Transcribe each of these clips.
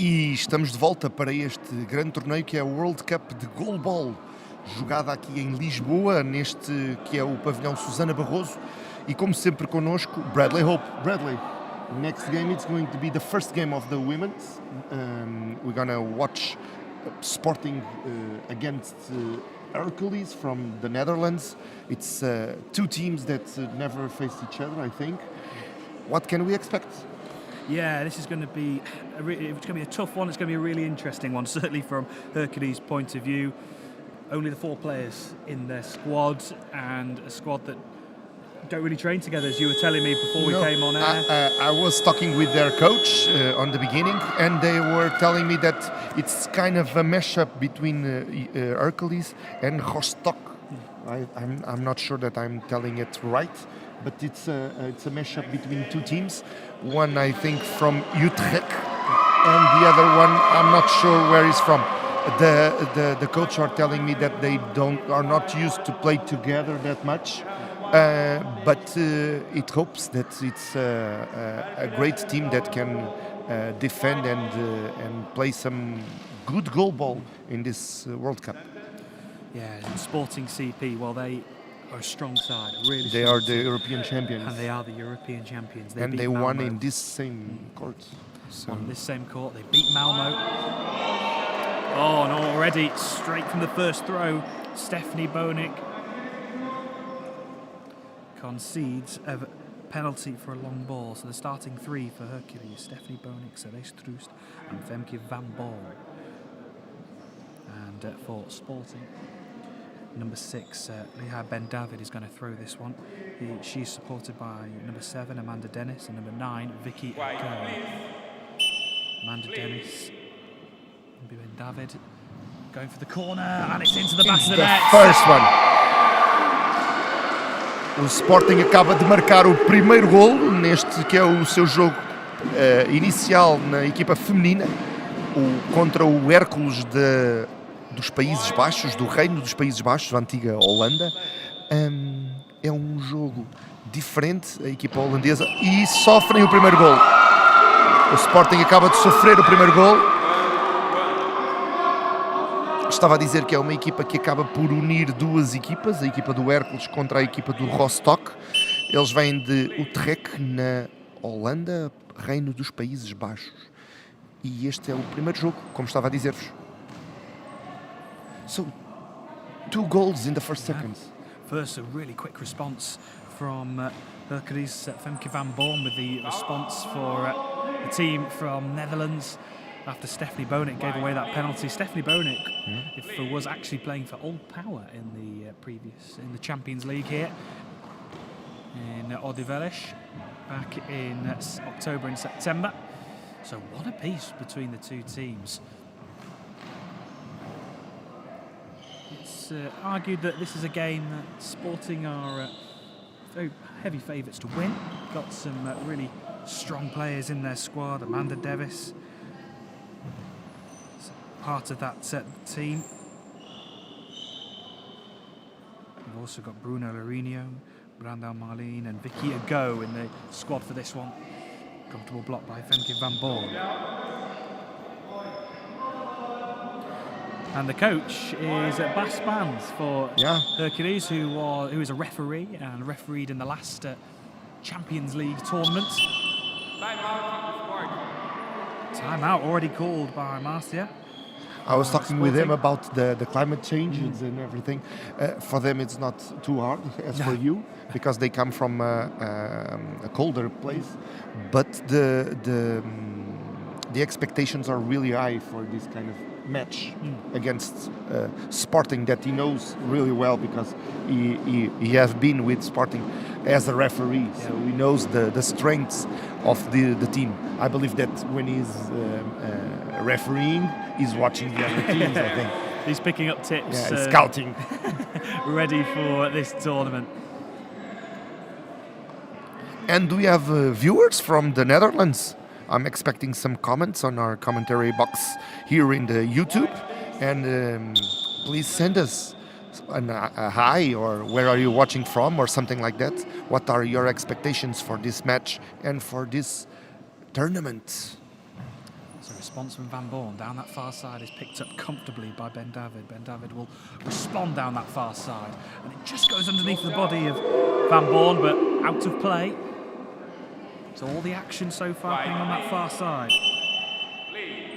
E estamos de volta para este grande torneio que é o World Cup de GoalBall, jogada aqui em Lisboa, neste que é o pavilhão Susana Barroso, e como sempre connosco, Bradley Hope. Bradley, next game it's going to be the first game of the women's. We're gonna watch Sporting against Hercules from the Netherlands. It's two teams that never faced each other, I think. What can we expect? Yeah, this is going to be a tough one. It's going to be a really interesting one, certainly from Hercules' point of view. Only the 4 players in their squad, and a squad that don't really train together, as you were telling me before we came on air. I was talking with their coach on the beginning, and they were telling me that it's kind of a mashup between Hercules and Rostock. I'm not sure that I'm telling it right, but it's a mashup between two teams. One, I think, from Utrecht, and the other one, I'm not sure where he's from. The coach are telling me that they are not used to play together that much, but it hopes that it's a great team that can defend and play some good goal ball in this World Cup. Yeah, and Sporting CP, well, they are a strong side, really. They are the European champions. And they are the European champions. They won in this same court. So. On this same court, they beat Malmo. Oh, and already, straight from the first throw, Stephanie Bonik concedes a penalty for a long ball. So the starting 3 for Hercules: Stephanie Bonik, Celeste Troost, and Femke van Boom. And for Sporting, number 6, Liha Ben David is going to throw this one. She's supported by number 7, Amanda Dennis, and number 9, Vicky Kerr. Amanda Dennis, Ben David, going for the corner, and it's into the back of the net. First one. O Sporting acaba de marcar o primeiro golo neste que é o seu jogo inicial na equipa feminina, contra o Hércules dos Países Baixos, do Reino dos Países Baixos, a antiga Holanda. É um jogo diferente, a equipa holandesa, e sofrem o primeiro gol. O Sporting acaba de sofrer o primeiro gol. Estava a dizer que é uma equipa que acaba por unir duas equipas, a equipa do Hércules contra a equipa do Rostock. Eles vêm de Utrecht, na Holanda, Reino dos Países Baixos. E este é o primeiro jogo, como estava a dizer-vos. So, 2 goals in the first seconds. First, a really quick response from Hercules, Femke van Boom, with the response for the team from Netherlands after Stephanie Bonik gave away that penalty. Stephanie Bonik, if was actually playing for Old Power in the Champions League here in Odivelish back in October and September. So what a piece between the two teams. It's argued that this is a game that Sporting are very heavy favourites to win. Got some really strong players in their squad. Amanda Davis, part of that team. We've also got Bruno Lourinho, Brandon Marlene, and Vicky Ago in the squad for this one. Comfortable block by Femke van Boom. And the coach is Bas Bans for Hercules, who is a referee and refereed in the last Champions League tournament. Time out already called by Marcia. I was talking with him about the climate changes and everything. For them it's not too hard as for you, because they come from a colder place. But the expectations are really high for this kind of match against Sporting that he knows really well, because he has been with Sporting as a referee, so he knows the strengths of the team. I believe that when he's refereeing, he's watching the other teams. I think he's picking up tips, scouting, ready for this tournament. And we have viewers from the Netherlands. I'm expecting some comments on our commentary box here in the YouTube, and please send us a hi, or where are you watching from, or something like that. What are your expectations for this match and for this tournament? So response from Van Boorn down that far side is picked up comfortably by Ben David. Ben David will respond down that far side, and it just goes underneath the body of Van Boorn, but out of play. So all the action so far coming on that far side. Here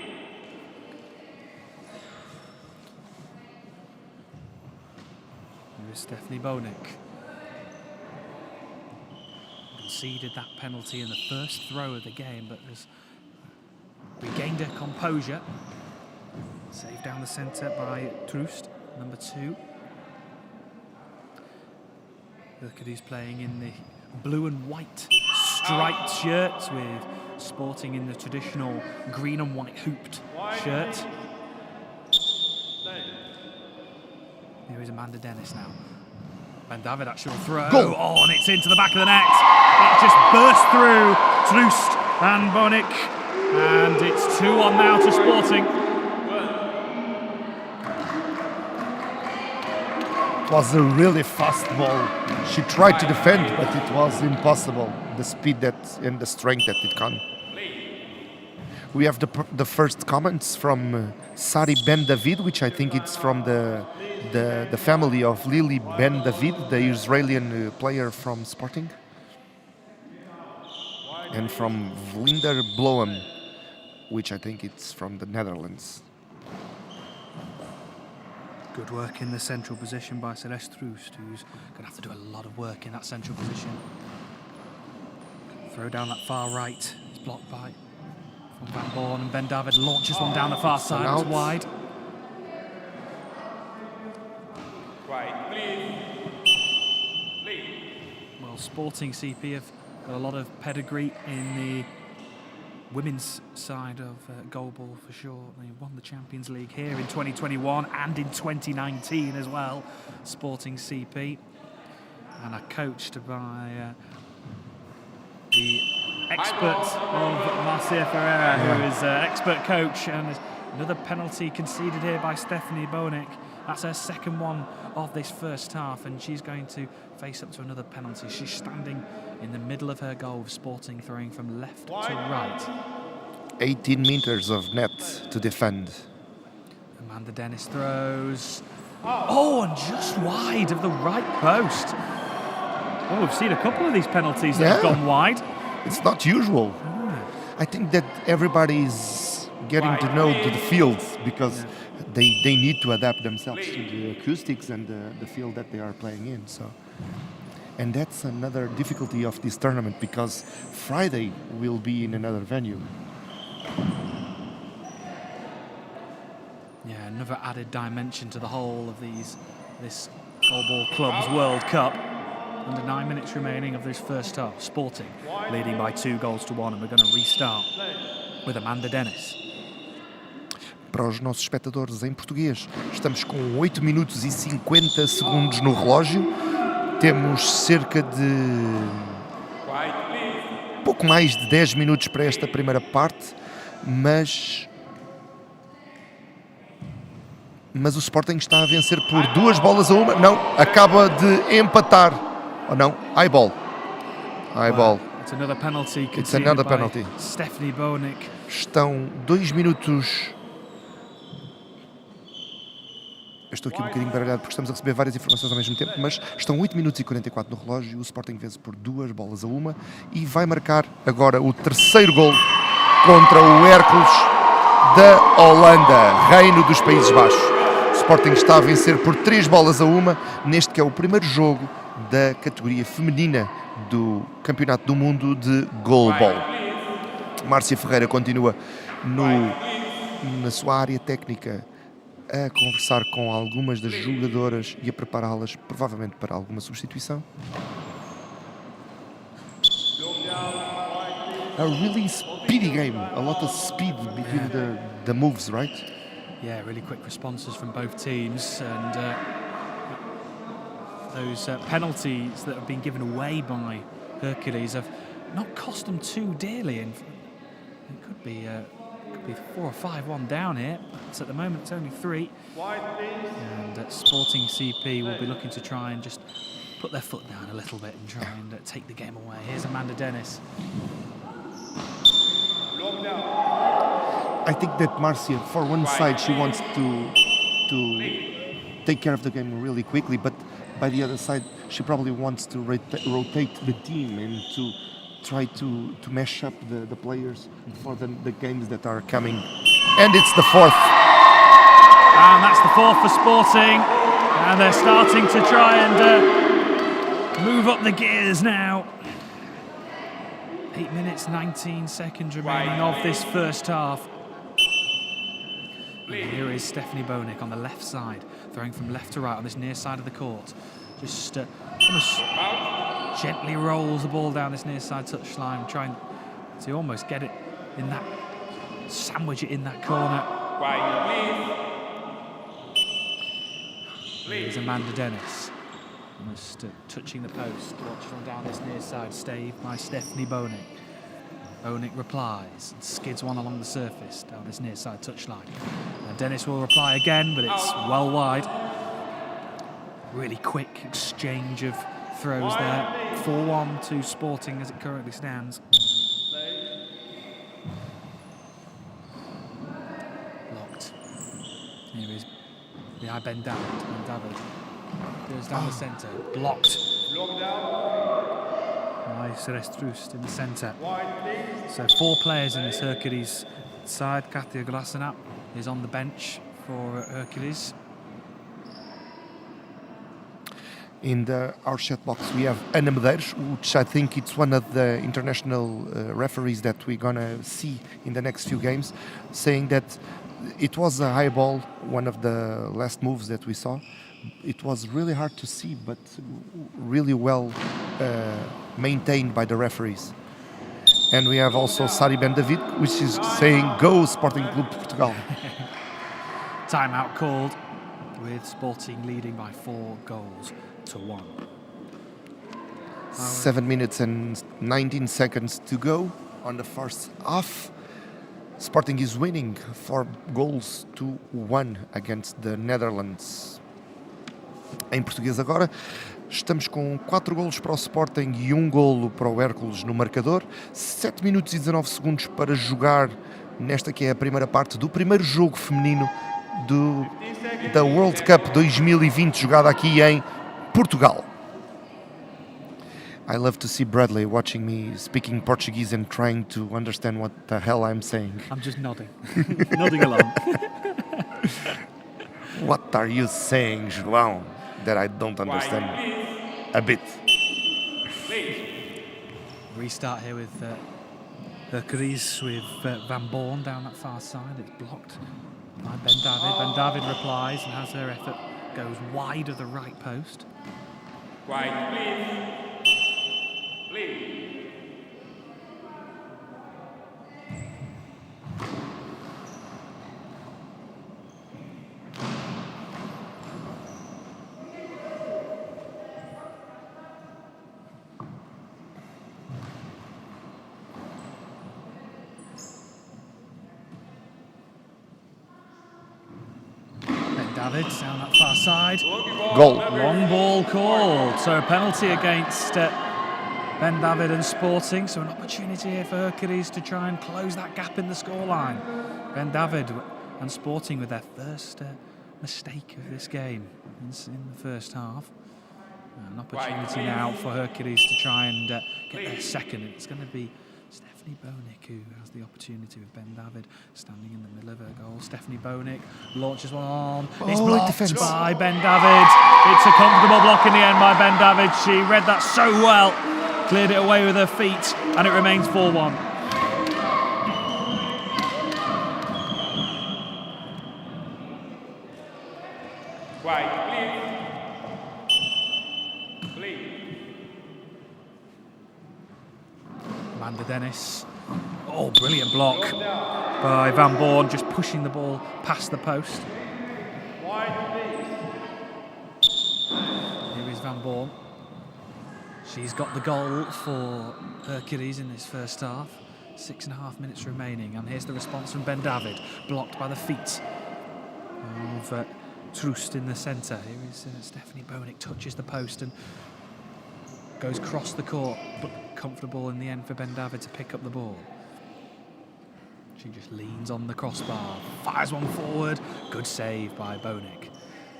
is Stephanie Bonik. Conceded that penalty in the first throw of the game, but has regained her composure. Saved down the centre by Troost, number 2. Hercules playing in the blue and white striped shirts, with Sporting in the traditional green and white hooped shirt. Here is Amanda Dennis now. Ben David actually throw. Goal. Oh, and it's into the back of the net. It just burst through Troost and Bonik. And it's 2-1 now to Sporting. It was a really fast ball. She tried to defend, but it was impossible. The speed and the strength that it can. We have the first comments from Sari Ben David, which I think it's from the family of Lily Ben David, the Israeli player from Sporting, and from Vlinder Bloem, which I think it's from the Netherlands. Good work in the central position by Celeste Troost, who's going to have to do a lot of work in that central position. Throw down that far right is blocked by Van Boorn, and Ben David launches one down the far side. It's wide. Well, Sporting CP have got a lot of pedigree in the women's side of GoalBall for sure. They won the Champions League here in 2021 and in 2019 as well, Sporting CP, and are coached by the expert of Marcia Ferreira, who is expert coach, and another penalty conceded here by Stephanie Bonik. That's her second one of this first half, and she's going to face up to another penalty. She's standing in the middle of her goal, Sporting throwing from left to right. 18 meters of net to defend. Amanda Dennis throws. Oh, and just wide of the right post. Oh, we've seen a couple of these penalties that have gone wide. It's not usual. I think that everybody's getting to know the field, because they need to adapt themselves to the acoustics and the field that they are playing in. So, and that's another difficulty of this tournament, because Friday will be in another venue. Yeah, another added dimension to the whole of this GoalBall Club's World Cup. Under 9 minutes remaining of this first half. Sporting leading by 2-1, and we're going to restart with Amanda Dennis. Para os nossos espectadores em português, estamos com 8 minutos e 50 segundos no relógio. Temos cerca de pouco mais de 10 minutos para esta primeira parte, mas o Sporting está a vencer por 2-1. Não, acaba de empatar. Oh não, eyeball. Well, it's another penalty. It's another penalty. Stephanie Bonik. Estão 2 minutos. Eu estou aqui um bocadinho baralhado porque estamos a receber várias informações ao mesmo tempo, mas estão 8 minutos e 44 no relógio. O Sporting vence por 2-1 e vai marcar agora o terceiro gol contra o Hercules da Holanda, Reino dos Países Baixos. O Sporting está a vencer por 3-1 neste que é o primeiro jogo da categoria feminina do Campeonato do Mundo de GoalBall. Márcia Ferreira continua na sua área técnica a conversar com algumas das jogadoras e a prepará-las provavelmente para alguma substituição. A really speedy game, a lot of speed between the moves, right? Yeah, really quick responses from both teams, and those penalties that have been given away by Hercules have not cost them too dearly, and it could be 4 or 5-1 down here, but at the moment it's only 3. And Sporting CP will be looking to try and just put their foot down a little bit and try and take the game away. Here's Amanda Dennis. I think that Marcia, for one side, she wants to take care of the game really quickly, but by the other side, she probably wants to rotate the team and to try to mash up the players for the games that are coming. And it's the fourth. And that's the fourth for Sporting. And they're starting to try and move up the gears now. 8 minutes, 19 seconds remaining of this first half. And here is Stephanie Bonick on the left side, throwing from left to right on this near side of the court. Just almost gently rolls the ball down this near side touchline, trying to almost get it in that, sandwich it in that corner. Here's Amanda Dennis, almost touching the post. Watch from down this near side, stave by Stephanie Bonick. Bonick replies and skids one along the surface down this near side touchline. And Dennis will reply again, but it's well wide. Really quick exchange of throws there. 4-1 to Sporting as it currently stands. Blocked. Here is behind Ben David. Ben David goes down the centre. Blocked. By Celeste Troost in the centre. So 4 players in this Hercules side. Katia Glasenap is on the bench for Hercules. In our chat box, we have Ana Medeiros, which I think it's one of the international referees that we're gonna see in the next few games, saying that it was a high ball, one of the last moves that we saw. It was really hard to see, but really well maintained by the referees. And we have also Sari Ben David, which is saying, "Go Sporting Clube Portugal." Timeout called, with Sporting leading by 4-1. 7 minutes and 19 seconds to go on the first half. Sporting is winning 4-1 against the Netherlands. Em português agora, estamos com 4 golos para o Sporting e 1 golo para o Hercules no marcador. 7 minutos e 19 segundos para jogar nesta que é a primeira parte do primeiro jogo feminino da World Cup 2020, jogada aqui em Portugal. I love to see Bradley watching me speaking Portuguese and trying to understand what the hell I'm saying. I'm just nodding, nodding along. What are you saying, João, that I don't understand a bit? Restart here with Hercules with Van Boorn down that far side. It's blocked by Ben David. Ben David replies and has her effort goes wide of the right post. David down that far side. Goal. Long ball called. So a penalty against Ben David and Sporting. So an opportunity here for Hercules to try and close that gap in the scoreline. Ben David and Sporting with their first mistake of this game in the first half. An opportunity now for Hercules to try and get their second. It's going to be Stephanie Bonick who has the opportunity with Ben David standing in the middle of her goal. Stephanie Bonick launches one on. It's blocked by Ben David. It's a comfortable block in the end by Ben David. She read that so well, cleared it away with her feet, and it remains 4-1. Amanda Dennis. Oh, brilliant block by Van Boorn, just pushing the ball past the post. Here is Van Boorn. She's got the goal for Hercules in this first half. 6.5 minutes remaining, and here's the response from Ben David, blocked by the feet of Troost in the centre. Here is Stephanie Bonick, touches the post and goes across the court, but comfortable in the end for Ben David to pick up the ball. She just leans on the crossbar, fires one forward. Good save by Bonik.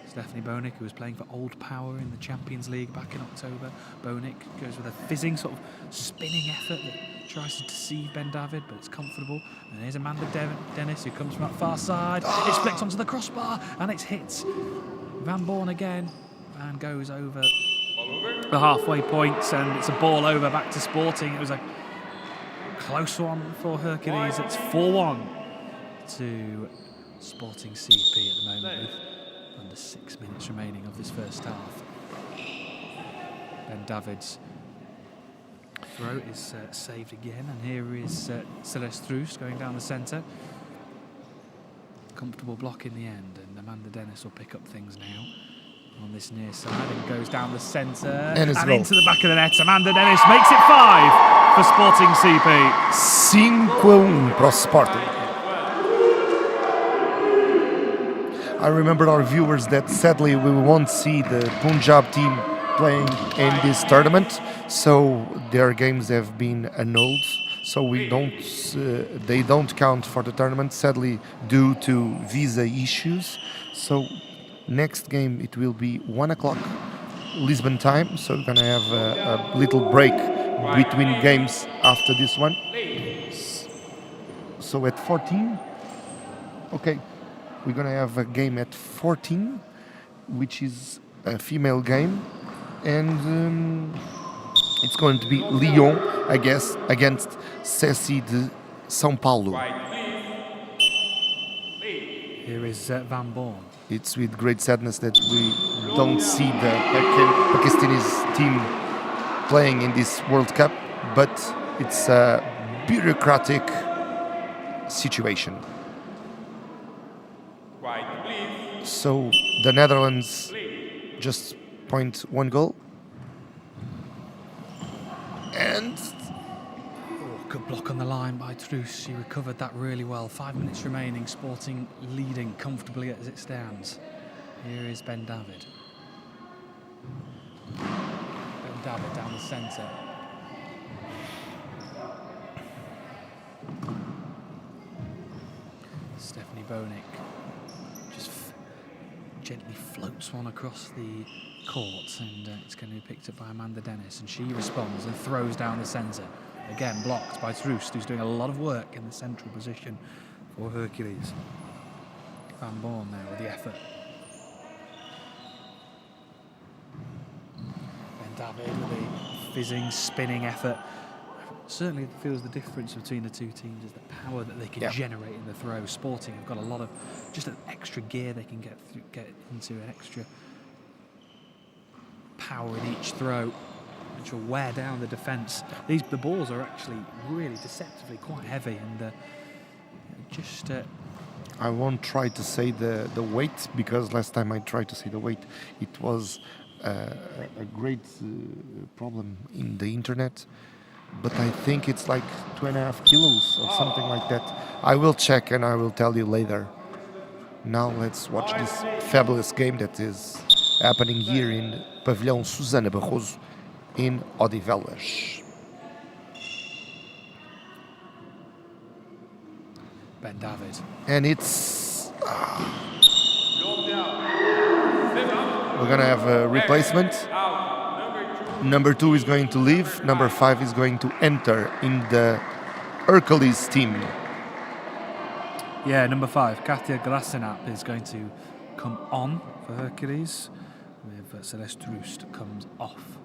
Stephanie Bonik, who was playing for Old Power in the Champions League back in October. Bonik goes with a fizzing sort of spinning effort that tries to deceive Ben David, but it's comfortable. And here's Amanda Dennis, who comes from that far side. It's flicked onto the crossbar, and it's hit. Van Boorn again, and goes over the halfway point, and it's a ball over back to Sporting. It was a close one for Hercules. It's 4-1 to Sporting CP at the moment, with under 6 minutes remaining of this first half. Ben David's throw is saved again, and here is Celeste Roos going down the centre. Comfortable block in the end, and Amanda Dennis will pick up things now on this near side and goes down the centre and into the back of the net. Amanda Dennis makes it 5 for Sporting CP. 5-1 para o Sporting. I remember our viewers that sadly we won't see the Punjab team playing in this tournament, so their games have been annulled. So we don't, they don't count for the tournament, sadly, due to visa issues. So next game it will be 1 o'clock Lisbon time. So we're gonna have a little break between games after this one. So at 14, okay, we're gonna have a game at 14, which is a female game, and it's going to be Lyon, I guess, against Ceci de São Paulo. Here is Van Boorn. It's with great sadness that we don't see the Pakistani team playing in this World Cup, but it's a bureaucratic situation. So the Netherlands just point 1 goal. And good block on the line by Truus. She recovered that really well. 5 minutes remaining. Sporting leading comfortably as it stands. Here is Ben David. Ben David down the centre. Stephanie Bonik just gently floats one across the court, and it's going to be picked up by Amanda Dennis, and she responds and throws down the centre. Again blocked by Troost, who's doing a lot of work in the central position for Hercules. Van Boorn now with the effort. Ben David with a fizzing, spinning effort. Certainly feels the difference between the two teams is the power that they can generate in the throw. Sporting have got a lot of just an extra gear they can get into, an extra power in each throw, which will wear down the defence. The balls are actually really deceptively quite heavy, and I won't try to say the weight, because last time I tried to say the weight, it was a great problem in the internet. But I think it's like 2.5 kilos or something like that. I will check and I will tell you later. Now let's watch this fabulous game that is happening here in Pavilhão Susana Barroso in Odivelas. Ben David. And it's... we're going to have a replacement. Number 2 is going to leave. Number 5 is going to enter in the Hercules team. Yeah, number 5, Katia Glasenap, is going to come on for Hercules, with Celeste Roost comes off.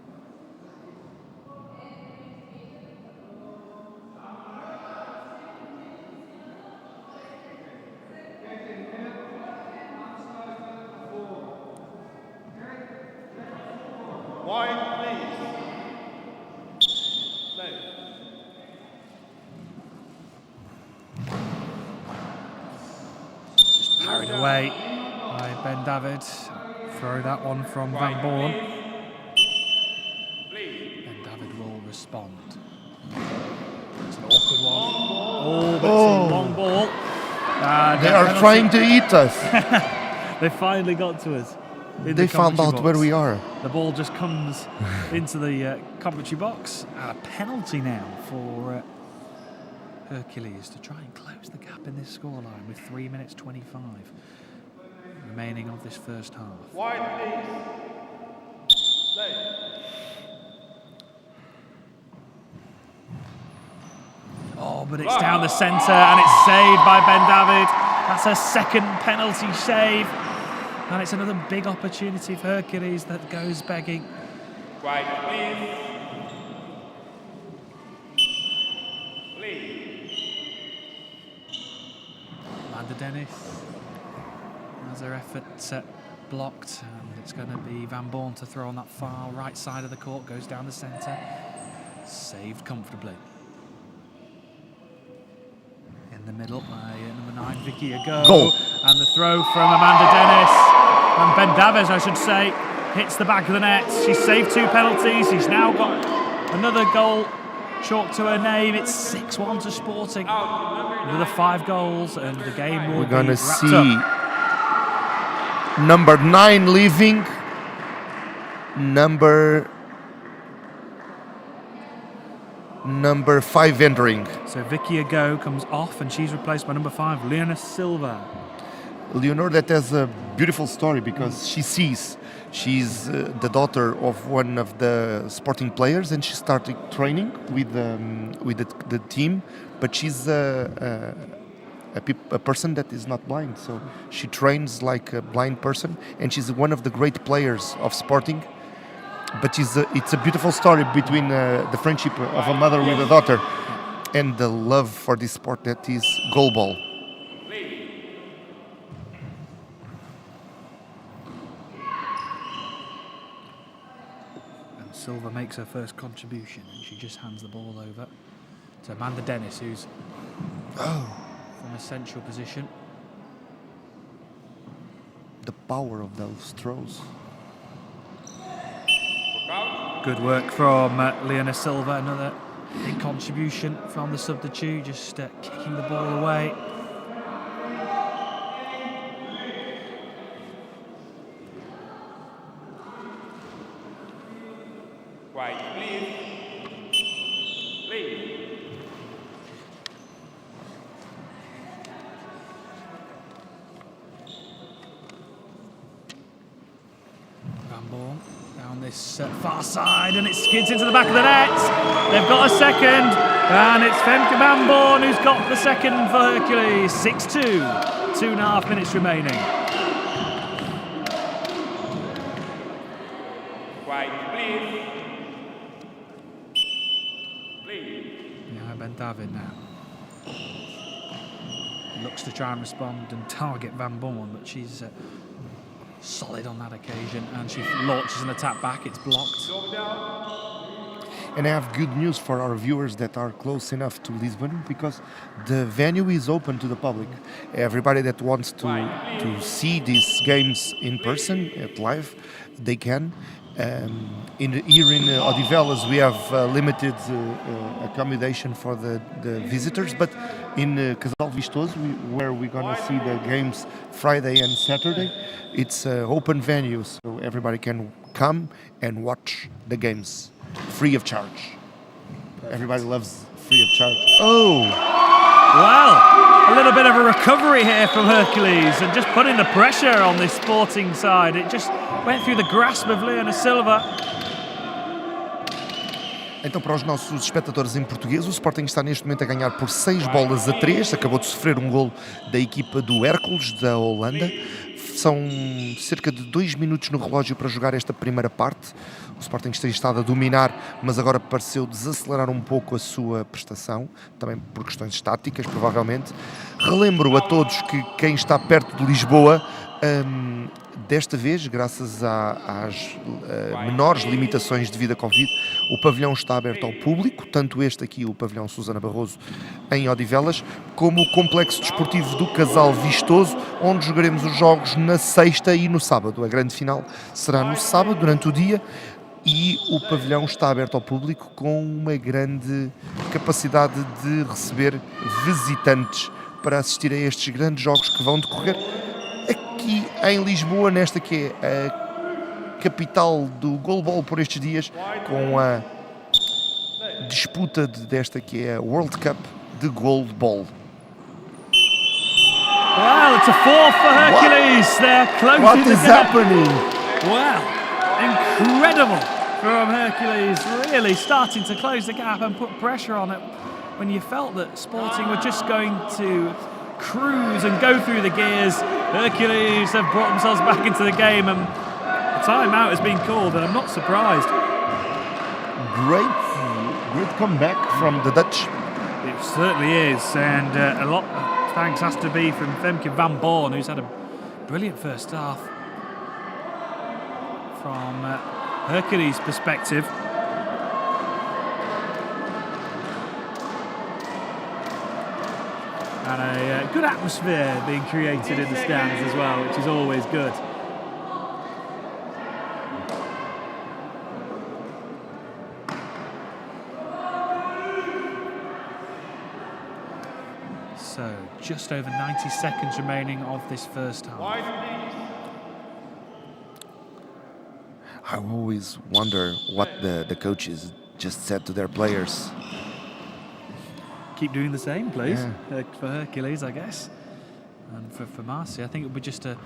Carried away by Ben David. Throw that one from Van Boorn. Ben David will respond. It's an awkward one. Oh, but it's a long ball. They are trying to eat us. They finally got to us. They found out where we are. The ball just comes into the commentary box. And a penalty now for Hercules to try and close the gap in this scoreline with 3 minutes 25 remaining of this first half. Wide, please. Play. Oh, but it's down the centre and it's saved by Ben David. That's a second penalty save. And it's another big opportunity for Hercules that goes begging. Wide, please. Amanda Dennis has her effort blocked, and it's going to be Van Bourne to throw on that far right side of the court, goes down the centre, saved comfortably. In the middle by number 9, Vicky Ago. Goal. And the throw from Amanda Dennis, and Ben Davies, I should say, hits the back of the net. She's saved 2 penalties, she's now got another goal chalked to her name. It's 6-1 to Sporting. Another 5 goals, and the game will We're gonna be see up. number 9 leaving, number 5 entering. So Vicky Ago comes off, and she's replaced by number 5, Leona Silva. Leonor, that has a beautiful story because she's the daughter of one of the Sporting players, and she started training with the team. But she's a person that is not blind, so she trains like a blind person, and she's one of the great players of Sporting. But it's a beautiful story between the friendship of a mother with a daughter and the love for this sport that is GoalBall. And Silva makes her first contribution, and she just hands the ball over to Amanda Dennis, who's from a central position. The power of those throws. Good work from Leona Silva, another big contribution from the substitute, just kicking the ball away. Wide, please. Please. Van Bourne down this far side, and it skids into the back of the net. They've got a second, and it's Femke Van Bourne who's got the second for Hercules. 6-2, 2.5 minutes remaining. Wide, please. Please. Yeah, Ben David now. Looks to try and respond and target Van Bourne, but she's solid on that occasion, and she launches an attack back. It's blocked. And I have good news for our viewers that are close enough to Lisbon, because the venue is open to the public. Everybody that wants to see these games in person, at live, they can. Here in Odivelas we have limited accommodation for the visitors, but in Casal Vistoso, where we're gonna see the games Friday and Saturday, it's an open venue, so everybody can come and watch the games free of charge. Everybody loves free of charge. Oh! Well, a little bit of a recovery here from Hercules, and just putting the pressure on this Sporting side. It just went through the grasp of Leona Silva. Então, para os nossos espectadores em português, o Sporting está neste momento a ganhar por 6-3. Acabou de sofrer um golo da equipa do Hercules, da Holanda. São cerca de 2 minutos no relógio para jogar esta primeira parte. O Sporting tem estado a dominar, mas agora pareceu desacelerar um pouco a sua prestação, também por questões estáticas, provavelmente. Relembro a todos que quem está perto de Lisboa, desta vez, graças às menores limitações devido à Covid, o pavilhão está aberto ao público, tanto este aqui, o pavilhão Susana Barroso, em Odivelas, como o complexo desportivo do Casal Vistoso, onde jogaremos os jogos na sexta e no sábado. A grande final será no sábado, durante o dia, e o pavilhão está aberto ao público com uma grande capacidade de receber visitantes para assistir a estes grandes jogos que vão decorrer aqui em Lisboa, nesta que é a capital do GoalBall por estes dias, com a disputa desta que é a World Cup the GoalBall. Well, it's a 4 for Hercules. They're closing What the is gap. happening? Wow, incredible from Hercules, really starting to close the gap and put pressure on it when you felt that Sporting were just going to cruise and go through the gears. Hercules have brought themselves back into the game, and the timeout has been called, and I'm not surprised. Great comeback from the Dutch. It certainly is, and a lot of thanks has to be from Femke van Boorn, who's had a brilliant first half from Hercules' perspective. And a good atmosphere being created in the stands as well, which is always good. So, just over 90 seconds remaining of this first half. I always wonder what the coaches just said to their players. Keep doing the same, please, Yeah. for Hercules, I guess. And for Marcy, I think it would be just a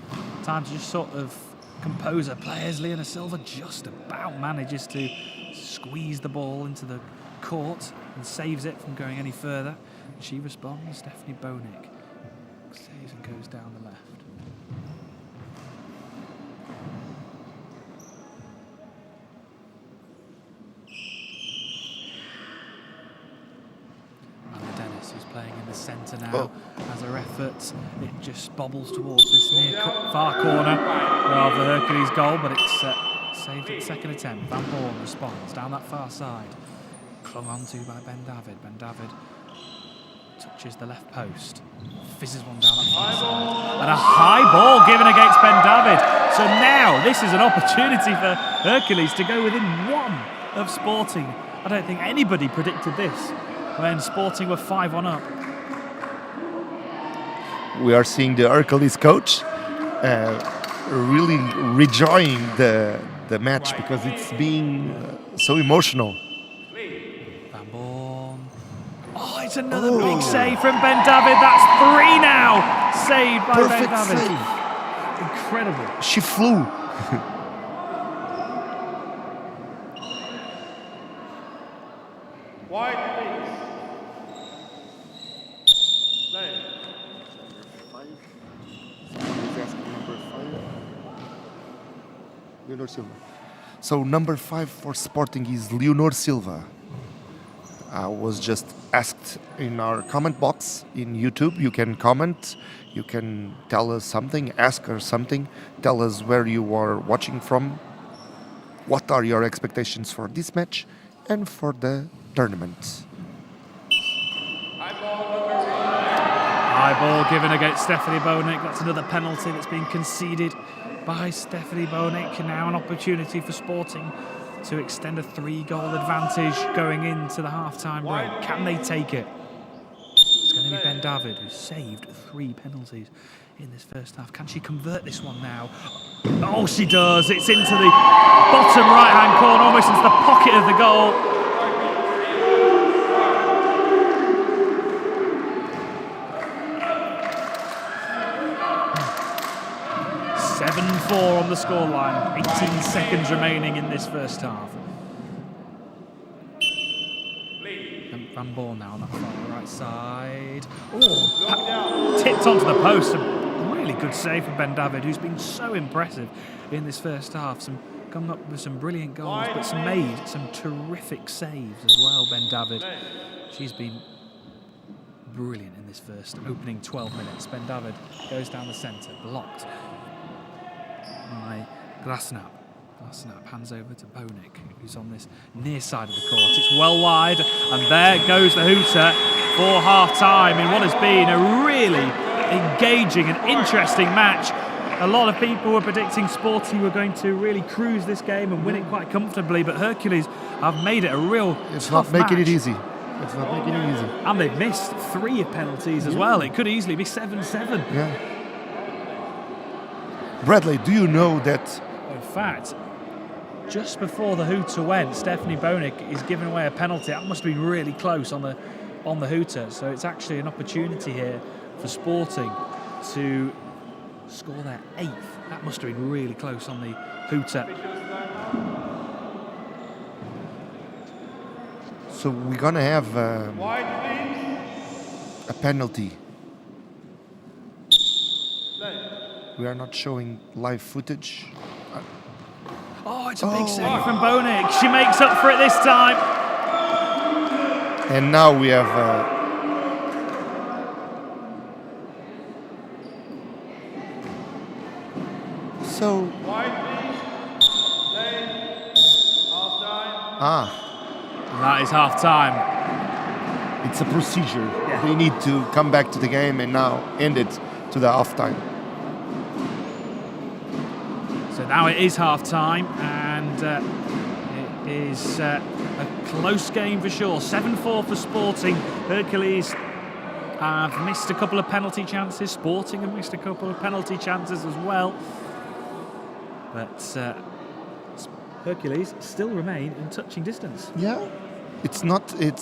time to just sort of compose her players. Leona Silva just about manages to squeeze the ball into the court and saves it from going any further. She responds. Stephanie Bonick saves and goes down the left. Who's playing in the centre now as her effort. It just bobbles towards this near far corner of the Hercules goal, but it's saved at the second attempt. Van Boorn responds down that far side. Clung onto by Ben David. Ben David touches the left post. Fizzes one down that far side. And a high ball given against Ben David. So now this is an opportunity for Hercules to go within one of Sporting. I don't think anybody predicted this when Sporting were 5-1 up. We are seeing the Hercules coach really enjoying the match because it's being so emotional. Van Boorn. Oh, it's another big save from Ben David. That's 3 now. Saved by Perfect Ben David. save. Incredible. She flew. Leonor Silva. So number 5 for Sporting is Leonor Silva. I was just asked in our comment box in YouTube. You can comment, you can tell us something, ask her something, tell us where you are watching from, what are your expectations for this match and for the tournament. High ball given against Stephanie Bonick. That's another penalty that's been conceded by Stephanie Bonick. Now an opportunity for Sporting to extend a 3-goal advantage going into the half-time break. Can they take it? It's going to be Ben David, who saved 3 penalties in this first half. Can she convert this one now? Oh, she does. It's into the bottom right-hand corner, almost into the pocket of the goal. 7-4 on the scoreline. 18 seconds remaining in this first half. Van Boorn now on that far right side. Oh, tipped onto the post. A really good save from Ben David, who's been so impressive in this first half. Come up with some brilliant goals, but made some terrific saves as well, Ben David. She's been brilliant in this first opening 12 minutes. Ben David goes down the centre, blocked by Glasnap. Glasnap hands over to Bonick, who's on this near side of the court. It's well wide, and there goes the hooter for half-time in what has been a really engaging and interesting match. A lot of people were predicting Sporting were going to really cruise this game and win it quite comfortably, but Hercules have made it a real tough match. It's not making it easy. It's not making it easy. And they've missed 3 penalties as well. It could easily be 7-7. Yeah. Bradley, do you know that? In fact, just before the hooter went, Stephanie Bonick is giving away a penalty. That must be really close on the on the hooter. So it's actually an opportunity here for Sporting to score their 8th. That must have been really close on the hooter. So we're gonna have a penalty. We are not showing live footage. Oh, it's a big save from Bonik. She makes up for it this time. And now we have so That is half time. it's a procedure. They need to come back to the game and now end it to the halftime. So now it is half time, and it is a close game for sure. 7-4 for Sporting. Hercules have missed a couple of penalty chances. Sporting have missed a couple of penalty chances as well. But Hercules still remain in touching distance. Yeah, it's not the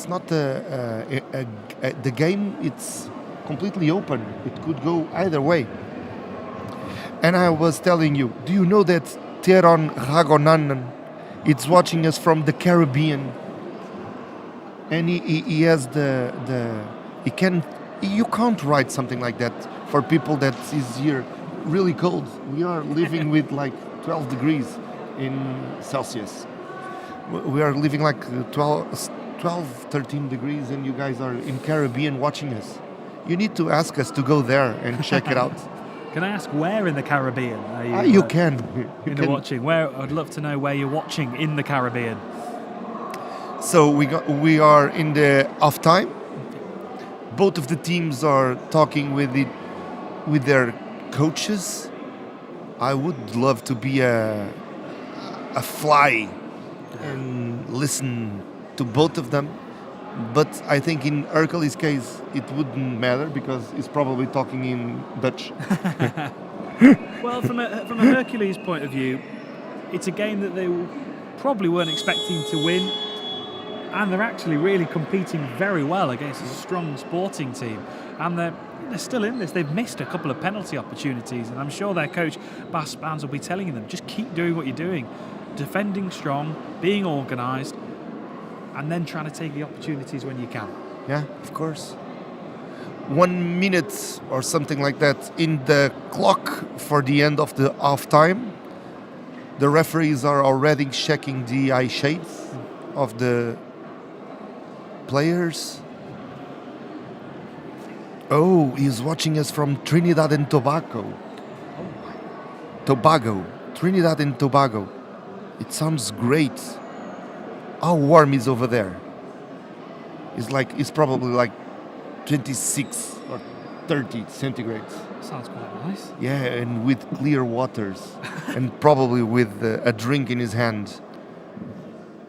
game. It's completely open. It could go either way. And I was telling you, do you know that Teron Ragonanan is watching us from the Caribbean? And he has you can't write something like that for people that is here really cold. We are living with like 12 degrees in Celsius. We are living like 12, 13 degrees, and you guys are in Caribbean watching us. You need to ask us to go there and check it out. Can I ask where in the Caribbean are you? You can. Watching. Where? I'd love to know where you're watching in the Caribbean. So we are in the off time. Both of the teams are talking with their coaches. I would love to be a fly and listen to both of them. But I think in Hercules' case, it wouldn't matter because he's probably talking in Dutch. Well, from a Hercules point of view, it's a game that they probably weren't expecting to win, and they're actually really competing very well against a strong Sporting team. And they're still in this. They've missed a couple of penalty opportunities, and I'm sure their coach, Bas Spans, will be telling them, just keep doing what you're doing. Defending strong, being organised, and then trying to take the opportunities when you can. Yeah, of course. 1 minute or something like that in the clock for the end of the half time. The referees are already checking the eye shades of the players. Oh, he's watching us from Trinidad and Tobago. Trinidad and Tobago. It sounds great. How warm is over there? It's probably like 26 or 30 centigrades. Sounds quite nice. Yeah, and with clear waters, and probably with a drink in his hand.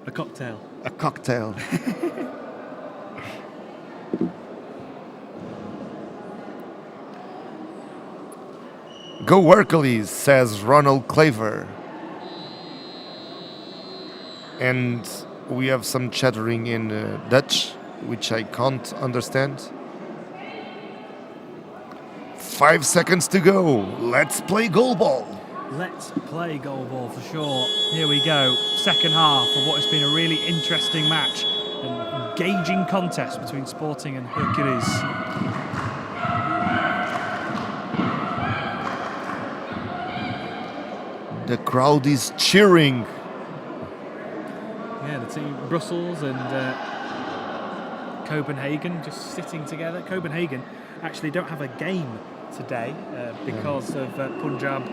A cocktail. A cocktail. Go Hercules, says Ronald Claver. And we have some chattering in Dutch, which I can't understand. 5 seconds to go. Let's play GoalBall. Let's play GoalBall for sure. Here we go. Second half of what has been a really interesting match. An engaging contest between Sporting and Hercules. The crowd is cheering. Yeah, the team, Brussels and Copenhagen, just sitting together. Copenhagen actually don't have a game today because of Punjab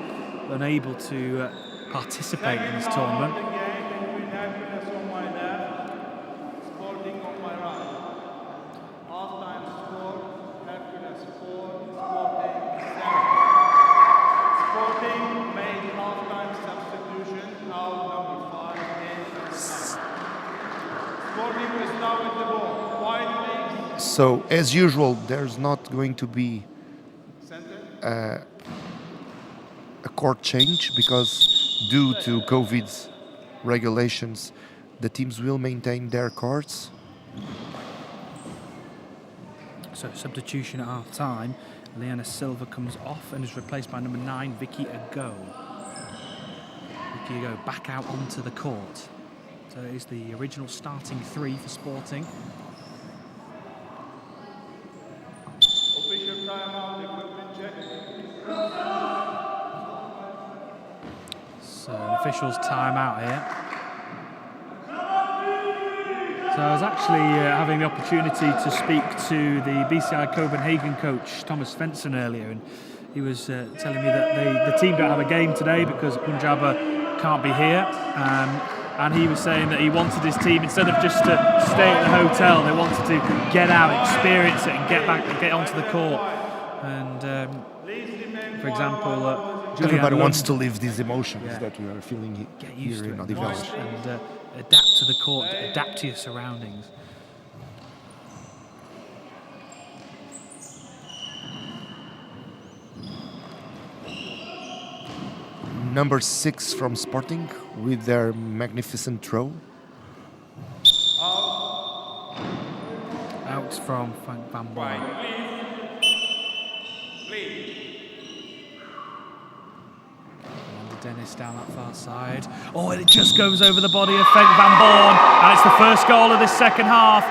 unable to participate in this tournament. Sporting on my right. Half-time score, Hercules 4, Sporting 7. Sporting made half-time substitution, now number 5 in. Sporting was now with the ball. Wide legs. So, as usual, there's not going to be a court change because due to COVID's regulations, the teams will maintain their courts. So substitution at half time. Leona Silva comes off and is replaced by number 9, Vicky Ago. Vicky Ago back out onto the court. So it is the original starting 3 for Sporting. Official timeout, equipment check. So an official's timeout here. So I was actually having the opportunity to speak to the BCI Copenhagen coach, Thomas Svensson, earlier, and he was telling me that the team don't have a game today because Punjaba can't be here. And he was saying that he wanted his team, instead of just to stay at the hotel, they wanted to get out, experience it, and get back and get onto the court. And for example, Everybody wants to live these emotions that we are feeling here in Odivelas. And adapt to the court, adapt to your surroundings. Number 6 from Sporting with their magnificent throw. Out from Frank Van Boy. Dennis down that far side. Oh, and it just goes over the body of Frank Van Boorn, and it's the first goal of this second half.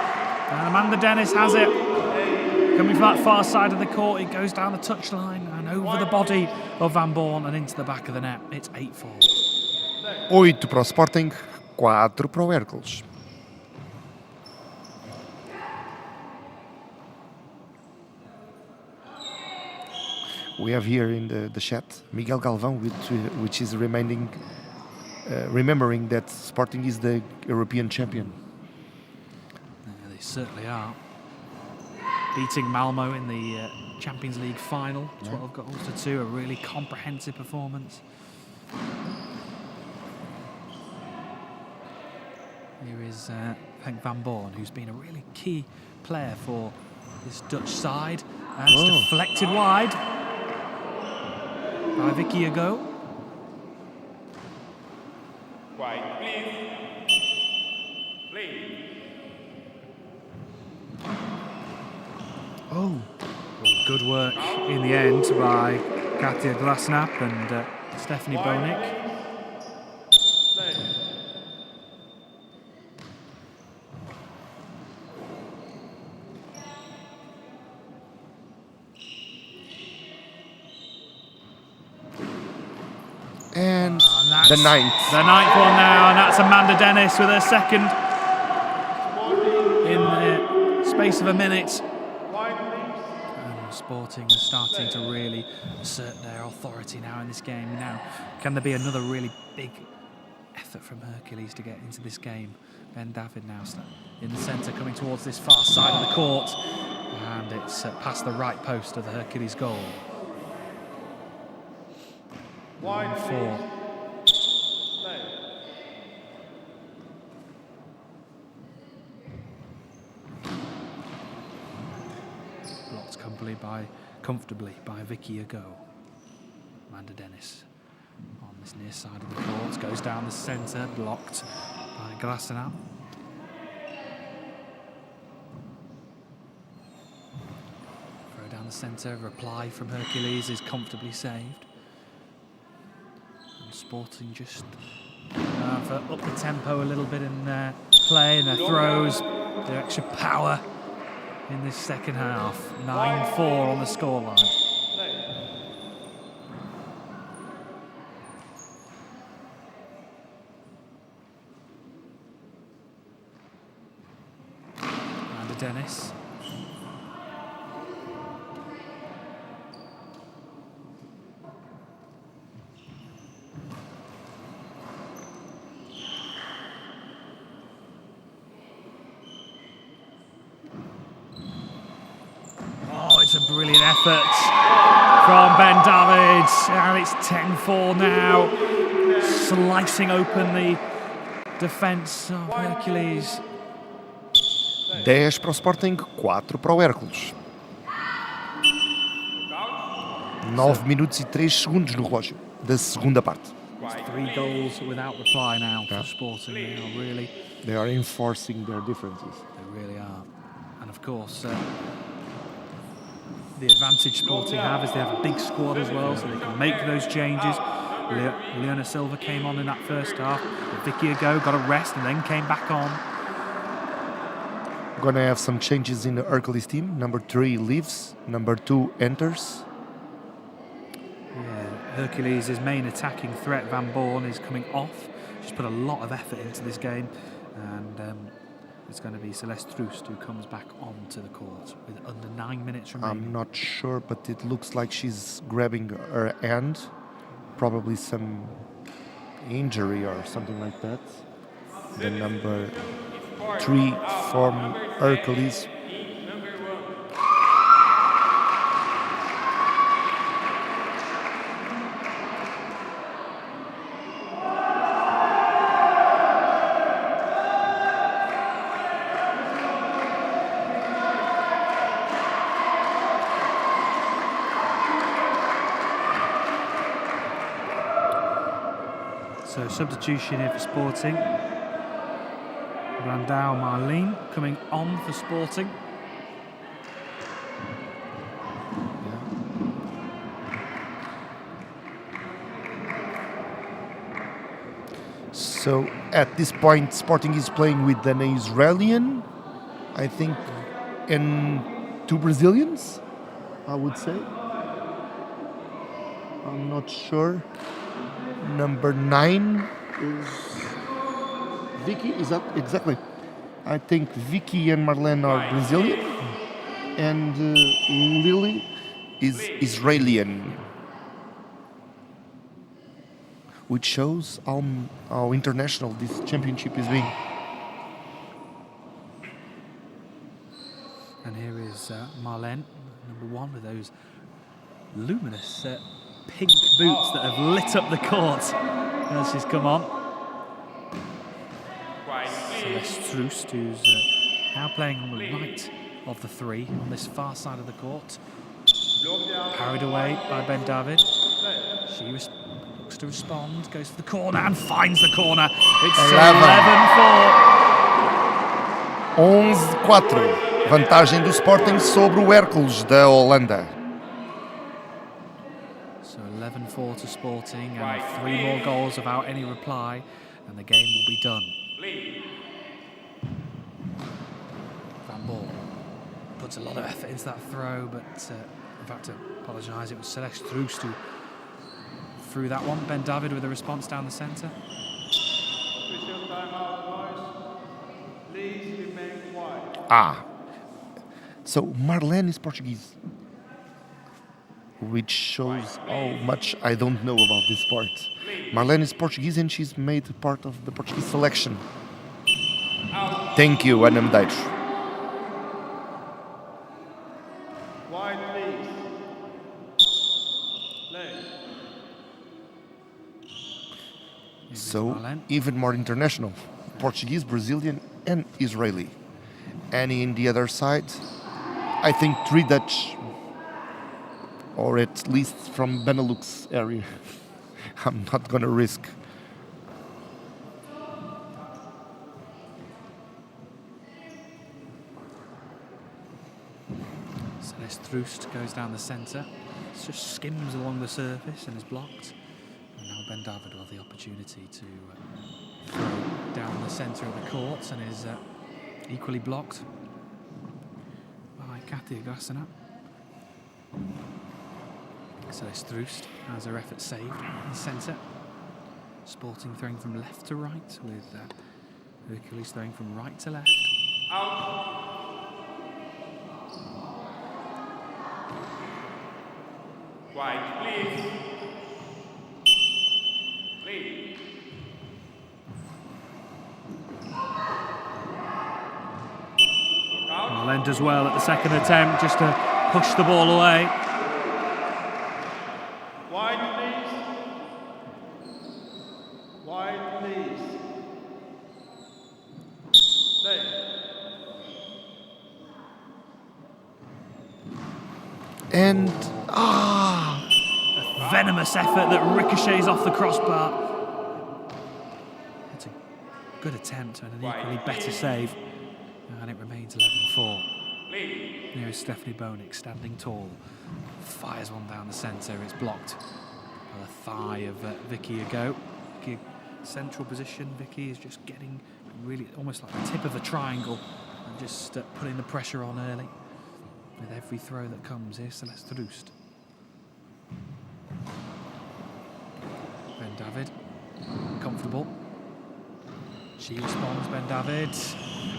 And Amanda Dennis has it. Coming from that far side of the court, it goes down the touchline and over the body of Van Boorn and into the back of the net. It's 8-4. 8 para o Sporting, 4 para o Hercules. We have here in the chat Miguel Galvão, which is remembering that Sporting is the European champion. Yeah, they certainly are. Beating Malmo in the Champions League final, 12 goals to 2, a really comprehensive performance. Here is Henk van Boorn, who's been a really key player for this Dutch side. And it's deflected wide by Vicky Ago. Quiet, please. Oh. Good work in the end by Katia Glasnap and Stephanie Bonik. And the 9th. The 9th one now, and that's Amanda Dennis with her second in the space of a minute. And Sporting are starting to really assert their authority now in this game. Now, can there be another really big effort from Hercules to get into this game? Ben David now in the centre, coming towards this far side of the court, and it's past the right post of the Hercules goal. 1-4. Blocked comfortably by Vicky Ago. Amanda Dennis on this near side of the court, goes down the centre, blocked by Glasnap. Throw down the centre, reply from Hercules is comfortably saved. Sporting just up the tempo a little bit in their play and their throws, the extra power in this second half. 9-4 on the scoreline. And Dennis. It's a brilliant effort from Ben David, and it's 10-4 now, slicing open the defence of Hercules. 10 para o Sporting, 4 para o Hércules. 9 minutos e 3 segundos no relógio da segunda parte. It's 3 goals without reply now for Sporting. They are enforcing their differences. They really are. And of course, The advantage Sporting have is they have a big squad as well, so they can make those changes. Leona Silva came on in that first half. Vicky Ago got a rest and then came back on. Gonna have some changes in the Hercules team. Number 3 leaves, number 2 enters. Yeah, Hercules' main attacking threat, Van Born, is coming off. She's put a lot of effort into this game, and it's going to be Celeste Troost who comes back onto the court with under 9 minutes remaining. I'm not sure, but it looks like she's grabbing her hand. Probably some injury or something like that. The number 3 from Hercules. So substitution here for Sporting. Brandao Marlene coming on for Sporting. So at this point, Sporting is playing with an Israeli, I think, and 2 Brazilians, I would say. I'm not sure. Number 9 is Vicky, is that exactly? I think Vicky and Marlene are Brazilian, and Lily is Israeli, which shows how international this championship is being. And here is Marlene, number 1, with those luminous pink boots that have lit up the court as she's come on. Celeste Troost, who's now playing on the right of the 3 on this far side of the court. Carried away by Ben David. She looks to respond, goes for the corner and finds the corner. It's 11-4. 11-4. Vantagem do Sporting sobre o Hercules da Holanda. So 11-4 to Sporting, and 3 more goals without any reply, and the game will be done. Van Born puts a lot of effort into that throw, but I've had to apologise. It was Celeste Troost who threw that one. Ben David with a response down the centre. So Marlene is Portuguese, which shows how much I don't know about this sport. Marlene is Portuguese and she's made part of the Portuguese selection. Thank you, Ana Medeiros. So even more international. Portuguese, Brazilian and Israeli. And in the other side, I think 3 Dutch, or at least from Benelux area. I'm not gonna risk. Celeste Troost goes down the centre, just skims along the surface and is blocked. And now Ben David will have the opportunity to throw down the centre of the court and is equally blocked by Katia Grassana. Celeste Troost has her effort saved in the centre. Sporting throwing from left to right, with Hercules throwing from right to left. Wide, please. Marlene does well at the second attempt, just to push the ball away. Wide, please. Wide, please. Play. And A venomous effort that ricochets off the crossbar. It's a good attempt and an equally better save. And it remains 11-4. Here is Stephanie Bonick standing tall. Fires one down the centre. It's blocked by the thigh of Vicky Ago. Vicky, central position. Vicky is just getting really almost like the tip of a triangle and just putting the pressure on early with every throw that comes. Here, Celeste Roost. Ben David, comfortable. She responds, Ben David,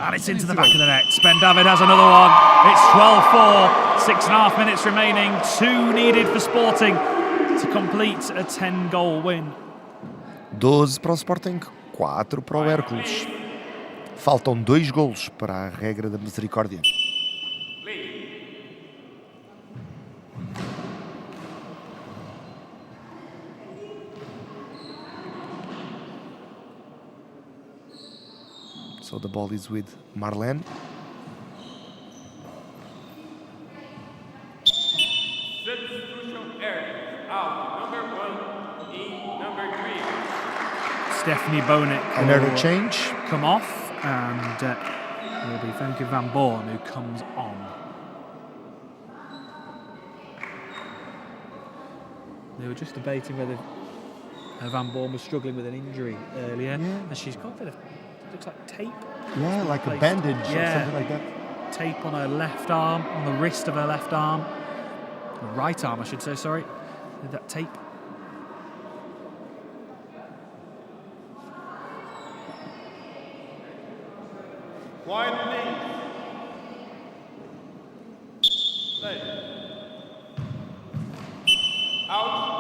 and it's into the back of the net. Ben David has another one. It's 12-4, 6.5 minutes remaining, 2 needed for Sporting to complete a 10-goal win. 12 para o Sporting, 4 para o Hercules. Faltam 2 golos para a regra da misericórdia. So the ball is with Marlene. Substitution error. Out. Number 1 in number 3. Stephanie Bonick Another will change. come off, and it'll be Femke van Boorn who comes on. They were just debating whether Van Boorn was struggling with an injury earlier, and she's got a bit of, looks like tape. Yeah, like a Placed. bandage Yeah. or something like that. Tape on her left arm, on the wrist of her left arm. Her right arm, I should say, sorry. With that tape. Wide, please. Play. Out.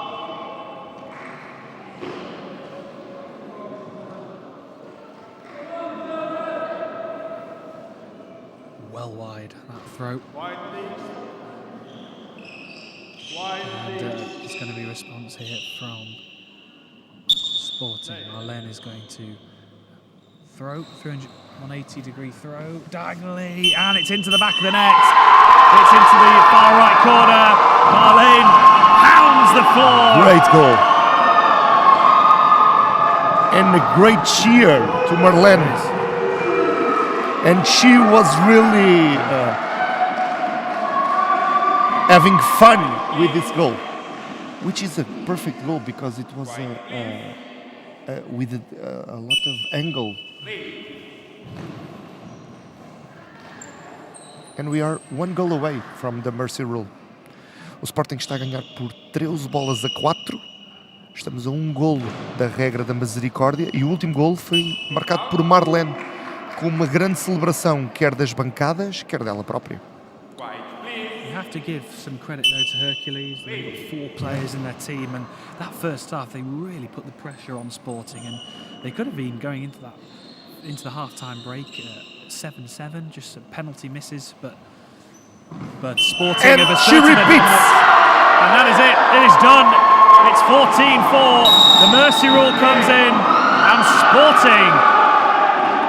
Well wide, that throw. Wide, please. Wide, And please. there's going to be a response here from Sporting. Marlene is going to throw, 180-degree throw, diagonally, and it's into the back of the net. It's into the far right corner. Marlene pounds the floor. Great goal. And a great cheer to Marlene. And she was really having fun with this goal, which is a perfect goal because it was with a lot of angle. And we are 1 goal away from the mercy rule. O Sporting está a ganhar por 13 bolas a 4. Estamos a 1 golo da regra da misericórdia e o último golo foi marcado por Marlene, com uma grande celebração, quer das bancadas, quer dela própria. You have to give some credit though to Hercules. They've got 4 players in their team, and that first half they really put the pressure on Sporting, and they could have been going into the half-time break 7-7, just some penalty misses, but Sporting And have she asserted their repeats. dominance. And that is it. It is done. It's 14-4. The mercy rule comes in, and Sporting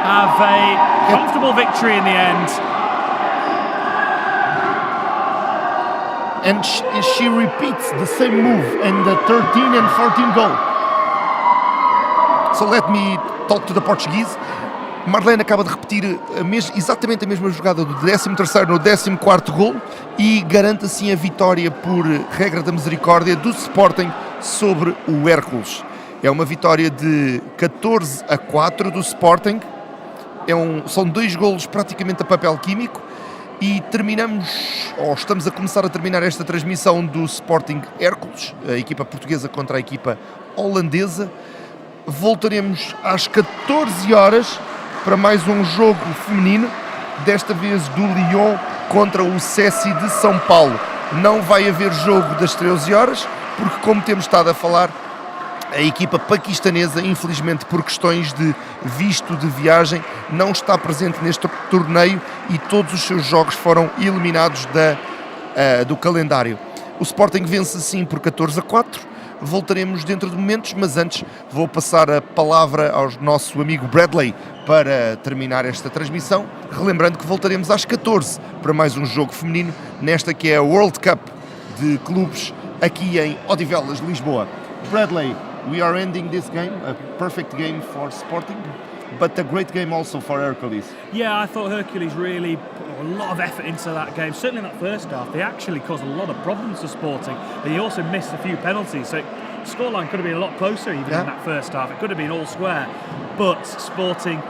have a comfortable victory in the end. And she repeats the same move in the 13 and 14 goal. So let me talk to the Portuguese. Marlene acaba de repetir exatamente a mesma jogada do 13º no 14º gol e garante assim a vitória por regra da misericórdia do Sporting sobre o Hércules. É uma vitória de 14-4 do Sporting. São 2 golos praticamente a papel químico e estamos a começar a terminar esta transmissão do Sporting Hércules, a equipa portuguesa contra a equipa holandesa. Voltaremos às 14 horas para mais um jogo feminino, desta vez do Lyon contra o CSI de São Paulo. Não vai haver jogo das 13 horas, porque como temos estado a falar, a equipa paquistanesa, infelizmente por questões de visto de viagem, não está presente neste torneio e todos os seus jogos foram eliminados do calendário. O Sporting vence assim por 14-4. Voltaremos dentro de momentos, mas antes vou passar a palavra ao nosso amigo Bradley para terminar esta transmissão, relembrando que voltaremos às 14 para mais um jogo feminino nesta que é a World Cup de clubes aqui em Odivelas, Lisboa. Bradley, we are ending this game, a perfect game for Sporting, but a great game also for Hercules. Yeah, I thought Hercules really a lot of effort into that game. Certainly in that first half, they actually caused a lot of problems to Sporting. They also missed a few penalties, so the scoreline could have been a lot closer even in that first half. It could have been all square, but Sporting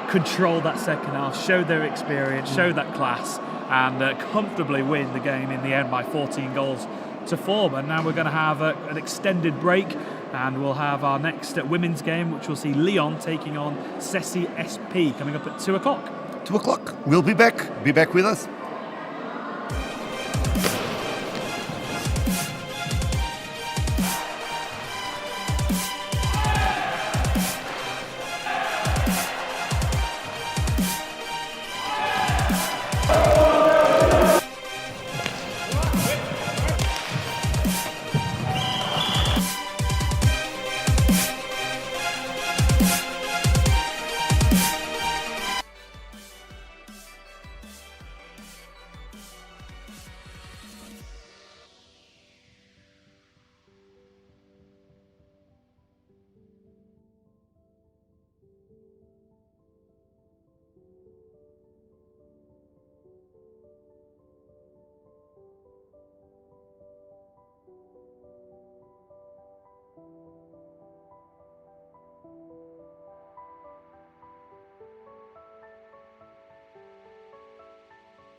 controlled that second half, showed their experience, showed that class, and comfortably win the game in the end by 14 goals to 4. And now we're going to have an extended break, and we'll have our next women's game, which will see Lyon taking on Ceci SP, coming up at 2 o'clock. 2 o'clock. We'll be back. Be back with us.